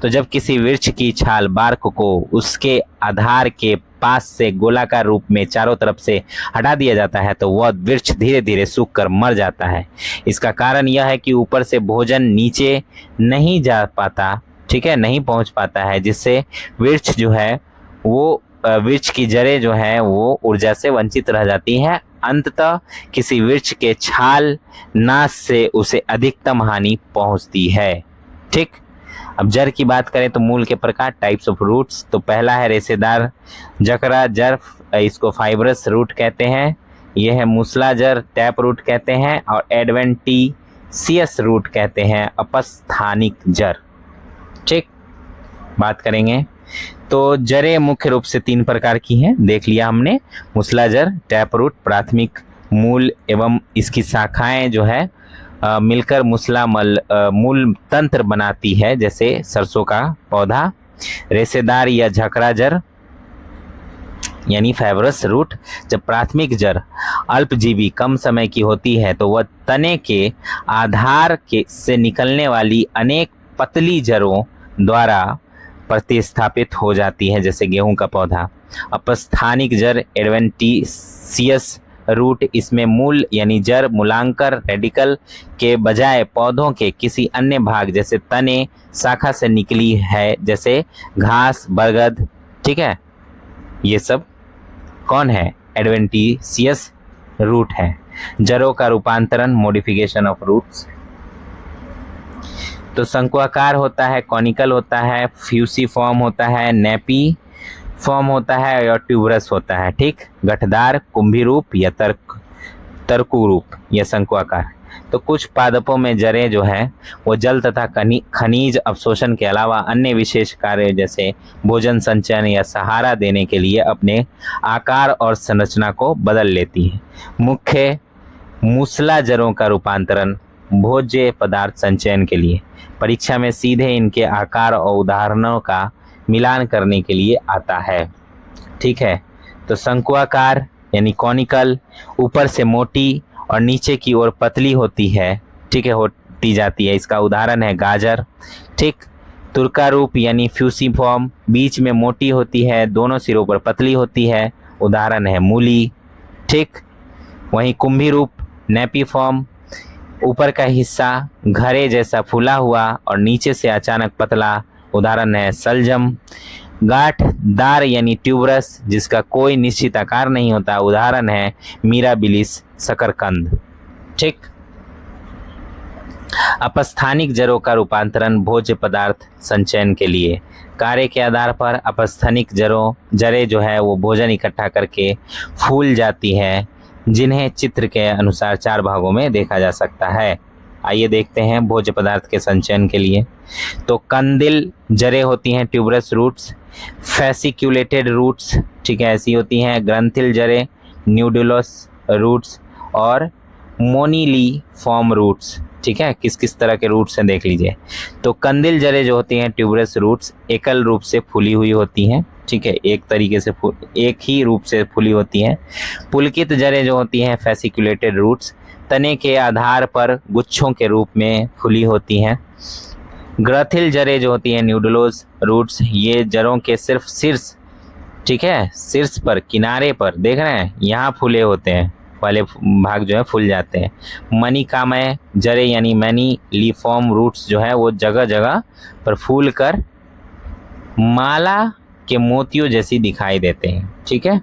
तो जब किसी वृक्ष की छाल बार्क को उसके आधार के पास से गोलाकार रूप में चारों तरफ से हटा दिया जाता है तो वह वृक्ष धीरे धीरे सूखकर मर जाता है। इसका कारण यह है कि ऊपर से भोजन नीचे नहीं जा पाता, ठीक है, नहीं पहुंच पाता है, जिससे वृक्ष जो है वो वृक्ष की जड़ें जो है वो ऊर्जा से वंचित रह जाती हैं। अंततः किसी वृक्ष के छाल नाश से उसे अधिकतम हानि पहुंचती है, ठीक। अब जड़ की बात करें तो मूल के प्रकार, टाइप्स ऑफ रूट्स, तो पहला है रेशेदार जकरा जड़, इसको फाइब्रस रूट कहते हैं। यह है मूसला जड़, टैप रूट कहते हैं, और एडवेंटिशियस रूट कहते हैं, अपस्थानिक जड़, ठीक। बात करेंगे तो जड़ें मुख्य रूप से 3 प्रकार की हैं, देख लिया हमने, मूसला जड़, टैप रूट, प्राथमिक मूल एवं इसकी शाखाएं जो है मिलकर मूल तंत्र बनाती है, जैसे सरसों का पौधा। रेशेदार या झकड़ा जड़ यानी फाइब्रस रूट, जब प्राथमिक जड़ अल्पजीवी कम समय की होती है तो वह तने के आधार से निकलने वाली अनेक पतली जड़ों द्वारा प्रतिस्थापित हो जाती है, जैसे गेहूं का पौधा। अपस्थानिक जड़ एडवेंटिशियस रूट, इसमें मूल यानी जड़ मूलांकर रेडिकल के बजाय पौधों के किसी अन्य भाग जैसे तने, शाखा से निकली है, जैसे घास, बरगद, ठीक है, ये सब कौन है? एडवेंटिशियस रूट है। जड़ों का रूपांतरण, मॉडिफिकेशन ऑफ रूट्स, तो शंकुआकार होता है, कॉनिकल होता है, फ्यूसीफॉर्म होता है, नेपी फॉर्म होता है, और ट्यूबरस होता है, ठीक। गठदार, कुंभी रूप या तरकु रूप या शंकुआकार। तो कुछ पादपों में जड़ें जो है वो जल तथा खनिज अवशोषण के अलावा अन्य विशेष कार्य जैसे भोजन संचयन या सहारा देने के लिए अपने आकार और संरचना को बदल लेती हैं। मुख्य मूसला जड़ों का रूपांतरण भोज्य पदार्थ संचयन के लिए, परीक्षा में सीधे इनके आकार और उदाहरणों का मिलान करने के लिए आता है, ठीक है। तो शंकुआकार यानी कॉनिकल, ऊपर से मोटी और नीचे की ओर पतली होती है, ठीक है, होती जाती है। इसका उदाहरण है गाजर। ठीक। तुर्का रूप यानी फ्यूसीफॉर्म, बीच में मोटी होती है, दोनों सिरों पर पतली होती है, उदाहरण है मूली। ठीक। वहीं कुंभी रूप नेपीफॉर्म, ऊपर का हिस्सा घरे जैसा फूला हुआ और नीचे से अचानक पतला, उदाहरण है सलजम। गांठदार यानी ट्यूबरस, जिसका कोई निश्चित आकार नहीं होता, उदाहरण है मीराबिलिस शकरकंद। ठीक। अपस्थानिक जड़ों का रूपांतरण भोज्य पदार्थ संचयन के लिए। कार्य के आधार पर अपस्थानिक जड़ें जो है वो भोजन इकट्ठा करके फूल जाती है, जिन्हें चित्र के अनुसार 4 भागों में देखा जा सकता है। आइए देखते हैं भोज्य पदार्थ के संचयन के लिए। तो कंदिल जड़ें होती हैं ट्यूबरस रूट्स, फैसिक्यूलेटेड रूट्स, ठीक है, ऐसी होती हैं। ग्रंथिल जड़ें न्यूडुलस रूट्स और मोनीली फॉर्म रूट्स, ठीक है। किस किस तरह के रूट्स हैं देख लीजिए। तो कंदिल जड़ें जो होती हैं ट्यूबरस रूट्स एकल रूप से फूली हुई होती हैं, ठीक है, एक तरीके से एक ही रूप से फूली होती हैं। पुलकित जड़ें जो होती हैं फैसिक्यूलेटेड रूट्स, तने के आधार पर गुच्छों के रूप में फूली होती हैं। ग्रथिल जड़ें जो होती हैं न्यूडुलोस रूट्स, ये जड़ों के सिर्फ शीर्ष, ठीक है, शीर्ष पर किनारे पर देख रहे हैं यहाँ फूले होते हैं, वाले भाग जो है फूल जाते हैं। मणिकामय जड़ें यानी मैनीलिफॉर्म रूट्स जो है वो जगह जगह पर फूल कर माला के मोतियों जैसी दिखाई देते हैं, ठीक है।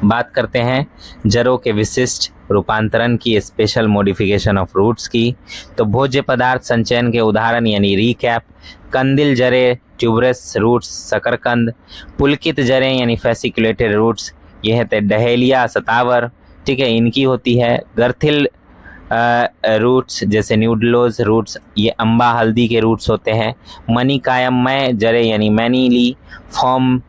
बात करते हैं जड़ों के विशिष्ट रूपांतरण की, स्पेशल मॉडिफिकेशन ऑफ रूट्स की। तो भोज्य पदार्थ संचयन के उदाहरण यानी रीकैप: कंदिल जड़ें ट्यूबरस रूट्स शकरकंद, पुलकित जड़ें यानी फैसिक्यूलेटेड रूट्स, ये है डहेलिया सतावर, ठीक है, इनकी होती है। गर्थिल रूट्स जैसे न्यूडलोज रूट्स, ये अम्बा हल्दी के रूट्स होते हैं। मणिकामय जड़ें यानी मैनीली फॉर्म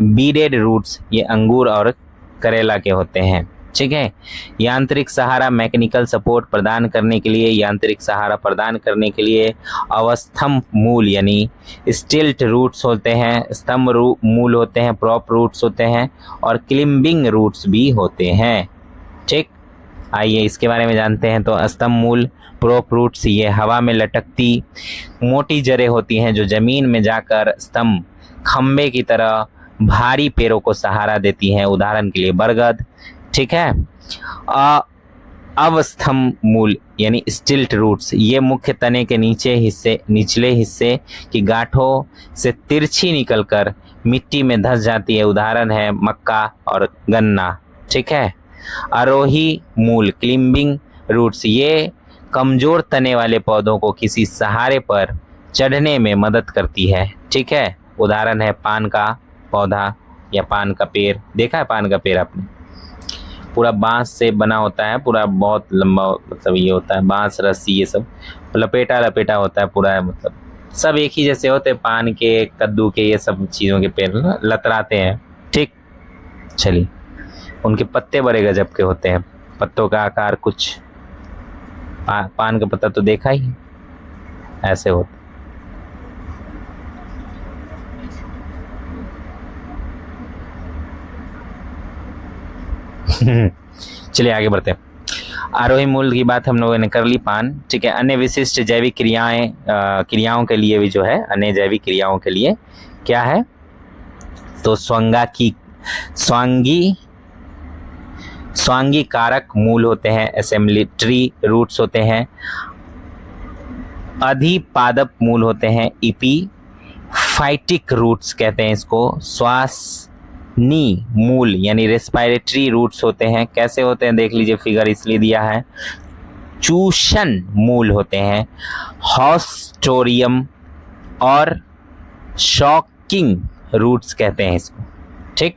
बीडेड रूट्स, ये अंगूर और करेला के होते हैं, ठीक है। यांत्रिक सहारा मैकेनिकल सपोर्ट प्रदान करने के लिए, यांत्रिक सहारा प्रदान करने के लिए अवस्थम मूल यानी स्टिल्ट रूट्स होते हैं, स्तंभ मूल होते हैं, प्रॉप रूट्स होते हैं और क्लिम्बिंग रूट्स भी होते हैं, ठीक। आइए इसके बारे में जानते हैं। तो स्तंभ मूल प्रॉप रूट्स ये हवा में लटकती मोटी जड़ें होती हैं जो जमीन में जाकर स्तंभ खंबे की तरह भारी पेड़ों को सहारा देती हैं, उदाहरण के लिए बरगद, ठीक है। अवस्थम मूल यानी स्टिल्ट रूट्स, ये मुख्य तने के निचले हिस्से की गांठों से तिरछी निकलकर मिट्टी में धंस जाती है, उदाहरण है मक्का और गन्ना, ठीक है। आरोही मूल क्लिम्बिंग रूट्स, ये कमजोर तने वाले पौधों को किसी सहारे पर चढ़ने में मदद करती है, ठीक है, उदाहरण है पान का पौधा या पान का पेड़। देखा है पान का पेड़ आपने? पूरा बांस से बना होता है, पूरा बहुत लंबा, मतलब ये होता है बांस रस्सी ये सब लपेटा लपेटा होता है पूरा, मतलब सब एक ही जैसे होते हैं, पान के कद्दू के ये सब चीज़ों के पेड़ लतराते हैं, ठीक। चलिए, उनके पत्ते बड़े गजब के होते हैं, पत्तों का आकार कुछ पान का पत्ता तो देखा ही ऐसे होता। चलिए आगे बढ़ते हैं। आरोही मूल की बात हम लोगों ने कर ली, पान, ठीक है। अन्य विशिष्ट जैविक क्रियाओं के लिए भी जो है, अन्य जैविक क्रियाओं के लिए क्या है, तो स्वांगी कारक मूल होते हैं, असेंबलेटरी रूट्स होते हैं, अधिपादप मूल होते हैं, इपीफाइटिक रूट्स कहते हैं इसको, श्वासनी मूल यानी रेस्पिरेटरी रूट्स होते हैं। कैसे होते हैं देख लीजिए, फिगर इसलिए दिया है। चूषण मूल होते हैं, हॉस्टोरियम और शॉकिंग रूट्स कहते हैं इसको, ठीक।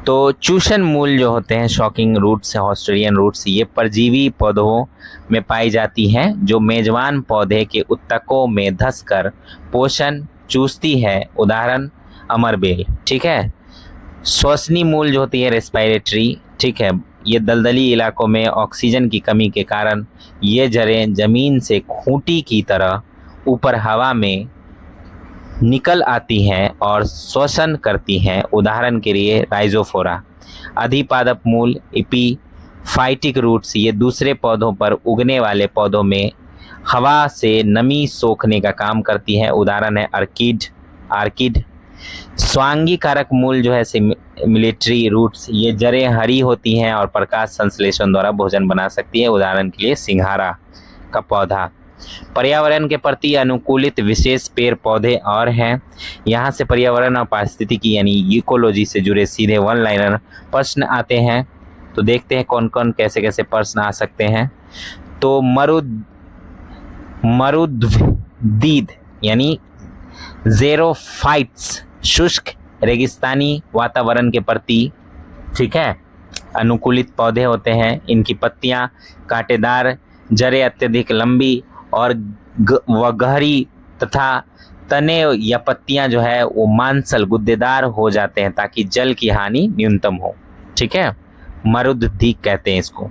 तो चूषण मूल जो होते हैं, शॉकिंग रूट्स, हॉस्टोरियन रूट्स, ये परजीवी पौधों में पाई जाती हैं जो मेजबान पौधे के उत्तकों में धंसकर पोषण चूसती है, उदाहरण अमरबेल, ठीक है। श्वसनी मूल जो होती है रेस्पिरेटरी, ठीक है, ये दलदली इलाकों में ऑक्सीजन की कमी के कारण ये जड़ें जमीन से खूंटी की तरह ऊपर हवा में निकल आती हैं और श्वसन करती हैं, उदाहरण के लिए राइजोफोरा। अधिपादप मूल एपीफाइटिक रूट्स, ये दूसरे पौधों पर उगने वाले पौधों में हवा से नमी सोखने का काम करती है, उदाहरण है आर्किड। स्वांगी कारक मूल जो है मिलिट्री रूट्स, ये जड़ें हरी होती हैं और प्रकाश संश्लेषण द्वारा भोजन बना सकती है, उदाहरण के लिए सिंघाड़ा का पौधा। पर्यावरण के प्रति अनुकूलित विशेष पेड़ पौधे और हैं। यहाँ से पर्यावरण और पारिस्थितिकी यानी इकोलॉजी से जुड़े सीधे वन लाइनर प्रश्न आते हैं। तो देखते हैं कौन कौन कैसे कैसे प्रश्न आ सकते हैं। तो मरुद्वीद यानी ज़ेरोफाइट्स शुष्क रेगिस्तानी वातावरण के प्रति, ठीक है, अनुकूलित पौधे होते हैं। इनकी पत्तियां कांटेदार, जड़ें अत्यधिक लंबी और गहरी तथा तने या पत्तियां जो है वो मांसल गुद्देदार हो जाते हैं ताकि जल की हानि न्यूनतम हो, ठीक है। मरुद्वीद कहते हैं इसको।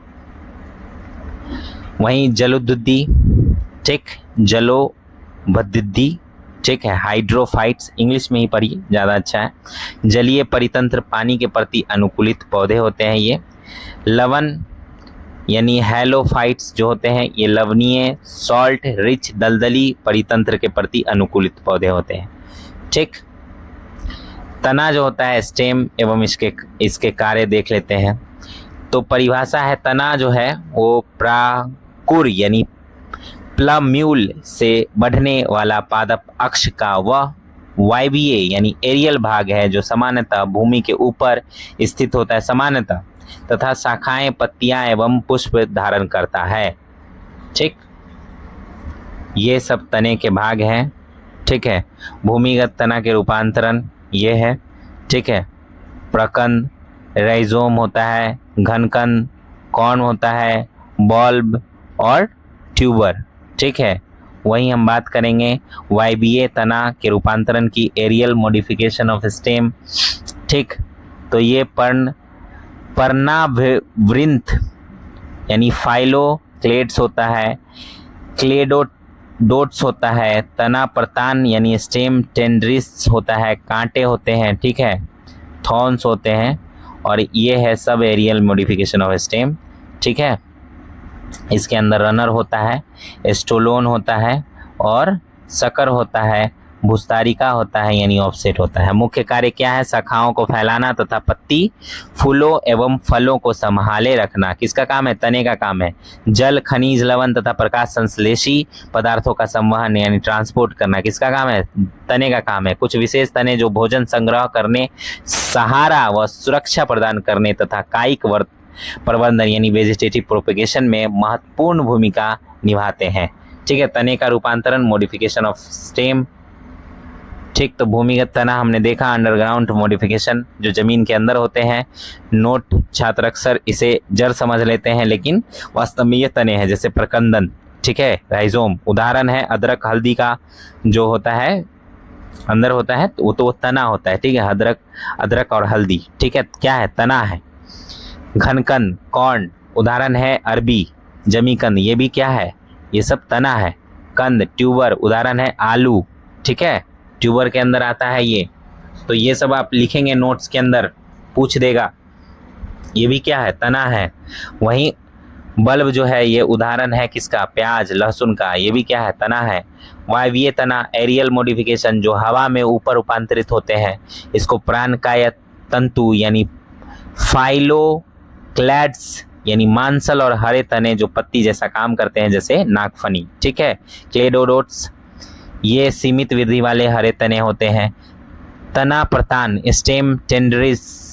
वहीं जलोदुद्दी, ठीक, जलोबद्दी, ठीक है। हाइड्रोफाइट्स इंग्लिश में ही पढ़िए, ज़्यादा अच्छा है। जलीय परितंत्र, पानी के प्रति अनुकूलित पौधे होते हैं ये। लवण यानी हैलोफाइट्स जो होते हैं ये लवणीय सॉल्ट रिच दलदली परितंत्र के प्रति अनुकूलित पौधे होते हैं, ठीक। तना जो होता है स्टेम एवं इसके कार्य देख लेते हैं। तो परिभाषा है, तना जो है वो प्राकुर यानी प्लम्यूल से बढ़ने वाला पादप अक्ष का वह वायवीय यानी एरियल भाग है जो सामान्यतः भूमि के ऊपर स्थित होता है सामान्यतः, तथा शाखाएं, पत्तियां एवं पुष्प धारण करता है, ठीक। ये सब तने के भाग हैं, ठीक है। भूमिगत तना के रूपांतरण ये है, ठीक है। प्रकंद, राइजोम होता है, घनकंद, कॉर्न होता है, बल्ब और ट्यूबर, ठीक है। वहीं हम बात करेंगे वायवीय तना के रूपांतरण की, एरियल मॉडिफिकेशन ऑफ स्टेम, ठीक। तो ये पर्णावृंत यानी फाइलोक्लेड्स होता है, क्लेडोडोट्स होता है, तना प्रतान यानी स्टेम टेंड्रिस होता है, कांटे होते हैं, ठीक है, थॉर्न्स होते हैं, और ये है sub aerial modification of stem, ठीक है। इसके अंदर रनर होता है, स्टोलोन होता है और शकर होता है, भुस्तारिका होता है यानी ऑफसेट होता है। मुख्य कार्य क्या है? शाखाओं को फैलाना तथा पत्ती, फूलों एवं फलों को संभाले रखना। किसका काम है? तने का काम है। जल, खनिज, लवण तथा प्रकाश संश्लेषी पदार्थों का संवहन यानी ट्रांसपोर्ट करना किसका काम है? तने का काम है। कुछ विशेष तने जो भोजन संग्रह करने, सहारा व सुरक्षा प्रदान करने तथा कायिक प्रबंधन यानी वेजिटेटिव प्रोपेगेशन में महत्वपूर्ण भूमिका निभाते हैं। ठीक है, तने का रूपांतरण, मॉडिफिकेशन ऑफ स्टेम। ठीक, तो भूमिगत तना हमने देखा, अंडरग्राउंड मॉडिफिकेशन जो जमीन के अंदर होते हैं। नोट छात्र अक्सर इसे जड़ समझ लेते हैं लेकिन वास्तव में ये तने हैं, जैसे प्रकंदन, ठीक है, राइजोम। उदाहरण है अदरक, हल्दी का जो होता है अंदर होता है वो तो तना होता है। ठीक है, अदरक और हल्दी, ठीक है, क्या है? तना है। घनकंद, कॉर्न, उदाहरण है अरबी, जमीकंद, ये भी क्या है? ये सब तना है। कंद, ट्यूबर, उदाहरण है आलू, ठीक है, ट्यूबर के अंदर आता है ये। तो ये सब आप लिखेंगे नोट्स के अंदर, पूछ देगा। ये भी क्या है? तना है। वहीं बल्ब जो है ये उदाहरण है किसका? प्याज, लहसुन का, ये भी क्या है? तना है। वायवीय तना, एरियल मॉडिफिकेशन जो हवा में ऊपर रूपांतरित होते हैं, इसको प्राणकाय तंतु यानी फाइलोक्लैड्स यानी मांसल और हरे तने जो पत्ती जैसा काम करते हैं, जैसे नागफनी, ठीक है। क्लेडोडोट्स, ये सीमित वृद्धि वाले हरे तने होते हैं। तना प्रतान, स्टेम टेंड्रिल्स,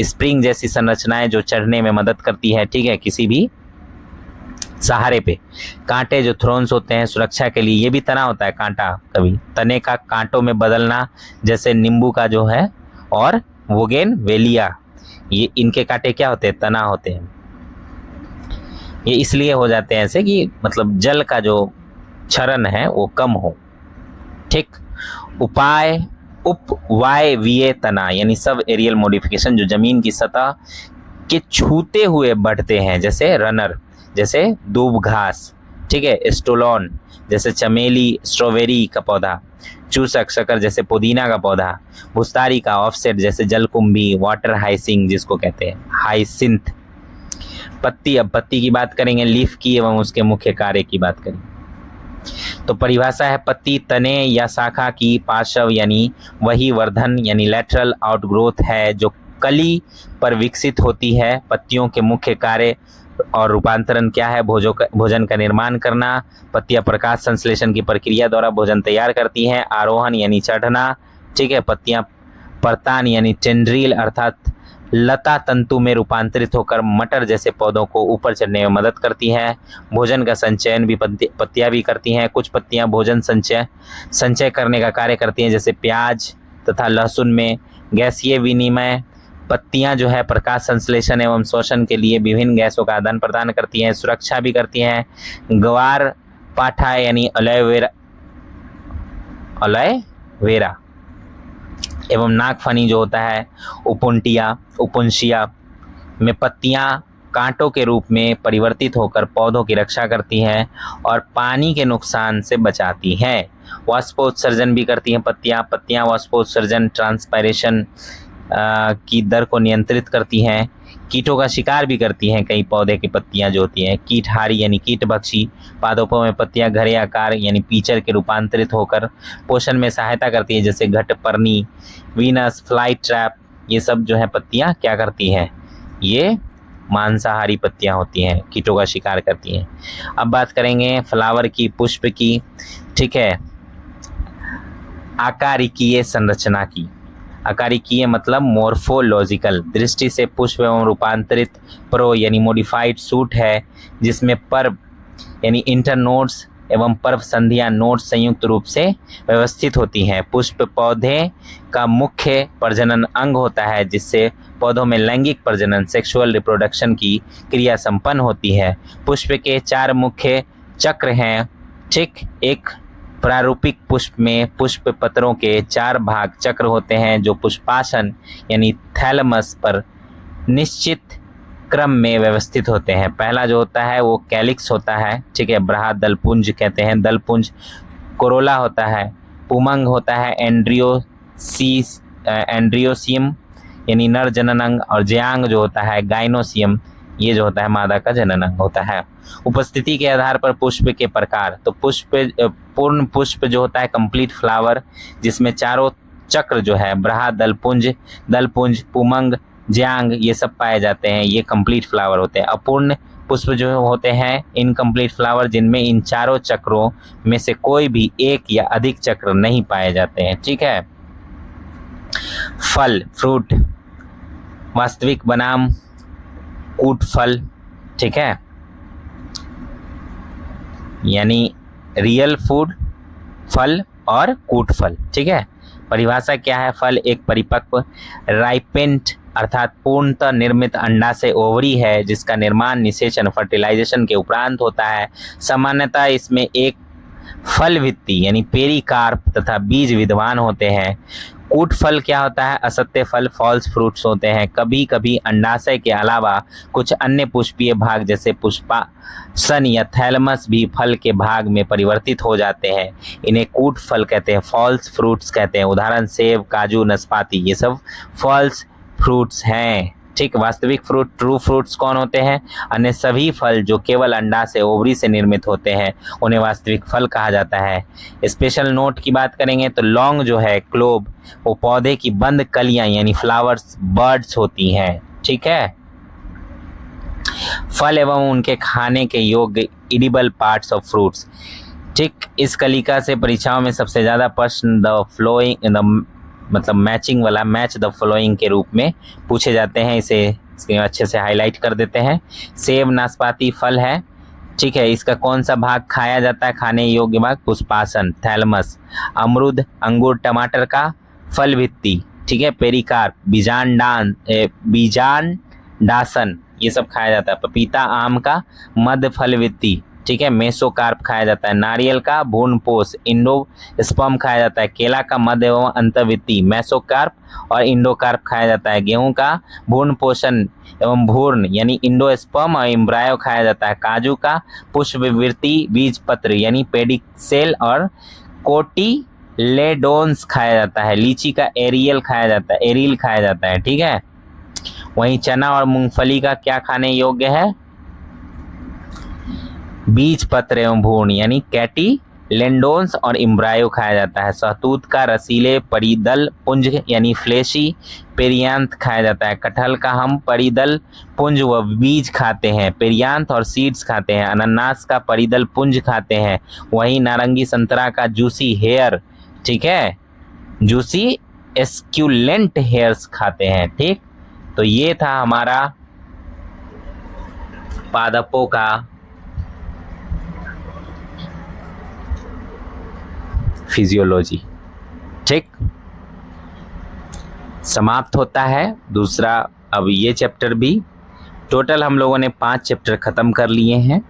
स्प्रिंग जैसी संरचनाएं जो चढ़ने में मदद करती है, ठीक है, किसी भी सहारे पे। कांटे जो थ्रोन्स होते हैं सुरक्षा के लिए, ये भी तना होता है। कांटा कभी तने का कांटों में बदलना, जैसे नींबू का जो है, और बोगेनवेलिया, ये इनके कांटे क्या होते हैं? तना होते हैं। ये इसलिए हो जाते हैं ऐसे कि मतलब जल का जो क्षरण है वो कम हो। ठीक, उपवायवीय तना यानी सब एरियल मॉडिफिकेशन जो जमीन की सतह के छूते हुए बढ़ते हैं, जैसे रनर, जैसे दूब घास, ठीक है, स्टोलोन जैसे चमेली स्ट्रॉबेरी का पौधा, चूसक शकर जैसे पुदीना का पौधा, भुस्तारी का ऑफसेट जैसे जलकुंभी, वाटर हाइसिंग जिसको कहते हैं हाइसिंथ। पत्ती, अब पत्ती की बात करेंगे, लीफ की एवं उसके मुख्य कार्य की बात करेंगे। तो परिभाषा है पत्ती तने या शाखा की पार्श्व यानी वही वर्धन यानी लेटरल आउटग्रोथ है जो कली पर विकसित होती है। पत्तियों के मुख्य कार्य और रूपांतरण क्या है? भोजन का निर्माण करना। पत्तियां प्रकाश संश्लेषण की प्रक्रिया द्वारा भोजन तैयार करती हैं। आरोहण यानी चढ़ना, ठीक है। पत्तियां परतान यानी टेंड्रिल अर्थात लता तंतु में रूपांतरित होकर मटर जैसे पौधों को ऊपर चढ़ने में मदद करती हैं। भोजन का संचयन भी पत्तियां भी करती हैं। कुछ पत्तियां भोजन संचय करने का कार्य करती हैं, जैसे प्याज तथा लहसुन में गैसीय विनिमय। पत्तियां जो है प्रकाश संश्लेषण एवं शोषण के लिए विभिन्न गैसों का आदान प्रदान करती हैं, सुरक्षा भी करती हैं। ग्वार पाठा यानी अलोवेरा एवं नागफनी जो होता है उपुंशिया में पत्तियां कांटों के रूप में परिवर्तित होकर पौधों की रक्षा करती हैं और पानी के नुकसान से बचाती हैं। वाष्पोत्सर्जन भी करती हैं पत्तियां वाष्पोत्सर्जन ट्रांसपायरेशन की दर को नियंत्रित करती हैं। कीटों का शिकार भी करती हैं कई पौधे की पत्तियां जो होती हैं। कीटहारी यानी कीटभक्षी पादपों में पत्तियां घरे आकार यानी पीचर के रूपांतरित होकर पोषण में सहायता करती है, जैसे घटपर्णी, वीनस फ्लाई ट्रैप। ये सब जो है पत्तियां क्या करती हैं? ये मांसाहारी पत्तियां होती हैं, कीटों का शिकार करती हैं। अब बात करेंगे फ्लावर की, पुष्प की, ठीक है। आकारिकीय संरचना की। आकारिकीय मतलब मोर्फोलॉजिकल दृष्टि से पुष्प एवं रूपांतरित प्रो यानी मॉडिफाइड सूट है, जिसमें पर्व यानी इंटरनोड्स एवं पर्व संधियां नोड्स संयुक्त रूप से व्यवस्थित होती हैं। पुष्प पौधे का मुख्य प्रजनन अंग होता है, जिससे पौधों में लैंगिक प्रजनन सेक्सुअल रिप्रोडक्शन की क्रिया संपन्न होती है। पुष्प के 4 मुख्य चक्र हैं, ठीक। एक प्रारूपिक पुष्प में पुष्प पत्रों के 4 भाग चक्र होते हैं जो पुष्पासन यानी थैलमस पर निश्चित क्रम में व्यवस्थित होते हैं। पहला जो होता है वो कैलिक्स होता है, ठीक है, बृहद दलपुंज कहते हैं, दलपुंज। कोरोला होता है, पुमंग होता है, एंड्रियोसियम यानी नर जनन अंग, और ज्यांग जो होता है गाइनोसियम, ये जो होता है मादा का जनन अंग होता है। उपस्थिति के आधार पर पुष्प के प्रकार, तो पूर्ण पुष्प जो होता है कंप्लीट फ्लावर, जिसमें चारों चक्र जो है बृहद दलपुंज पुमंग ज्यांग ये सब पाए जाते हैं, ये कंप्लीट फ्लावर होते हैं। अपूर्ण पुष्प जो होते हैं इनकम्प्लीट फ्लावर, जिनमें इन चारों चक्रों में से कोई भी एक या अधिक चक्र नहीं पाए जाते हैं, ठीक है। फल फ्रूट, वास्तविक बनाम कूट फल, ठीक है, यानी रियल फूड फल और कूट फल, ठीक है। परिभाषा क्या है? फल एक परिपक्व राइपेंट अर्थात पूर्णतः निर्मित अंडा से ओवरी है, जिसका निर्माण निषेचन फर्टिलाइजेशन के उपरांत होता है। सामान्यतः इसमें एक फल भित्ति यानी पेरिकार्प तथा बीज विद्यमान होते हैं। कूट फल क्या होता है? असत्य फल फॉल्स फ्रूट्स होते हैं। कभी कभी अंडाशय के अलावा कुछ अन्य पुष्पीय भाग जैसे पुष्पासन या थैलमस भी फल के भाग में परिवर्तित हो जाते हैं। इन्हें कूट फल कहते हैं, फॉल्स फ्रूट्स कहते हैं। उदाहरण सेब, काजू, नाशपाती, ये सब फॉल्स फ्रूट्स हैं, ठीक। वास्तविक फ्रूट ट्रू फ्रूट्स कौन होते हैं? अन्य सभी फल जो केवल अंडा से ओवरी से निर्मित होते हैं उन्हें वास्तविक फल कहा जाता है। स्पेशल नोट की बात करेंगे तो लौंग जो है क्लोव, वो पौधे की बंद कलियां यानी फ्लावर्स बर्ड्स होती हैं, ठीक है। फल एवं उनके खाने के योग्य इडिबल पार्ट्स ऑफ फ्रूट्स, ठीक। इस कलिका से परीक्षाओं में सबसे ज़्यादा प्रश्न मैचिंग वाला मैच द फॉलोइंग के रूप में पूछे जाते हैं। इसके अच्छे से हाईलाइट कर देते हैं। सेब नाशपाती फल है, ठीक है, इसका कौन सा भाग खाया जाता है? खाने योग्य भाग पुष्पासन थैलमस। अमरूद, अंगूर, टमाटर का फल भित्ति, ठीक है, पेरिकार्प, बीजांडासन ये सब खाया जाता है। पपीता आम का मध्य फल भित्ति, ठीक है, मेसोकार्प खाया जाता है। नारियल का भ्रूणपोष इंडोस्पर्म खाया जाता है। केला का मध्य एवं अंतर्वृत्ति मेसोकार्प और इंडोकार्प खाया जाता है। गेहूं का भ्रूण पोषण एवं भ्रूण यानी इंडोस्पर्म और एम्ब्रायो खाया जाता है। काजू का पुष्पवृत्ति बीज पत्र यानी पेडिसेल और कोटिलेडोन्स खाया जाता है। लीची का एरियल खाया जाता है, ठीक है। वहीं चना और मूंगफली का क्या खाने योग्य है? बीज पत्र एवं भ्रूण यानी कैटिलेडोन्स और एम्ब्रायो खाया जाता है। सहतूत का रसीले परिदल पुंज यानी फ्लेशी पेरियांत खाया जाता है। कटहल का हम परिदल पुंज व बीज खाते हैं, पेरियांत और सीड्स खाते हैं। अनानास का परिदल पुंज खाते हैं। वहीं नारंगी संतरा का जूसी हेयर, ठीक है, जूसी एस्क्यूलेंट हेयर्स खाते हैं, ठीक। तो ये था हमारा पादपों का फिजियोलॉजी, ठीक। समाप्त होता है दूसरा अब ये चैप्टर भी। टोटल हम लोगों ने 5 चैप्टर खत्म कर लिए हैं,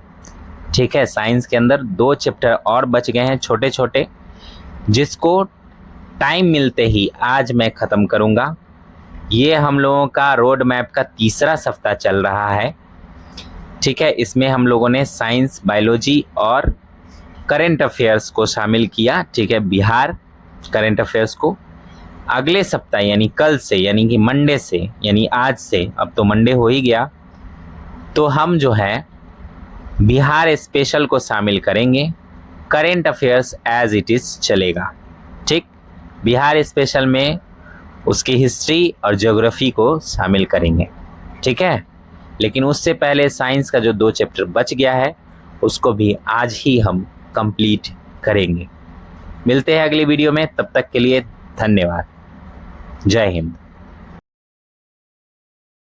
ठीक है। साइंस के अंदर 2 चैप्टर और बच गए हैं छोटे छोटे, जिसको टाइम मिलते ही आज मैं ख़त्म करूँगा। ये हम लोगों का रोड मैप का तीसरा सप्ताह चल रहा है, ठीक है। इसमें हम लोगों ने साइंस, बायोलॉजी और करंट अफेयर्स को शामिल किया, ठीक है। बिहार करंट अफेयर्स को अगले सप्ताह यानी कल से, यानी कि मंडे से, यानी आज से, अब तो मंडे हो ही गया, तो हम जो है बिहार स्पेशल को शामिल करेंगे। Current affairs as it is चलेगा, ठीक। बिहार स्पेशल में उसकी हिस्ट्री और ज्योग्राफी को शामिल करेंगे, ठीक है। लेकिन उससे पहले साइंस का जो 2 चैप्टर बच गया है उसको भी आज ही हम कंप्लीट करेंगे। मिलते हैं अगली वीडियो में, तब तक के लिए धन्यवाद। जय हिंद।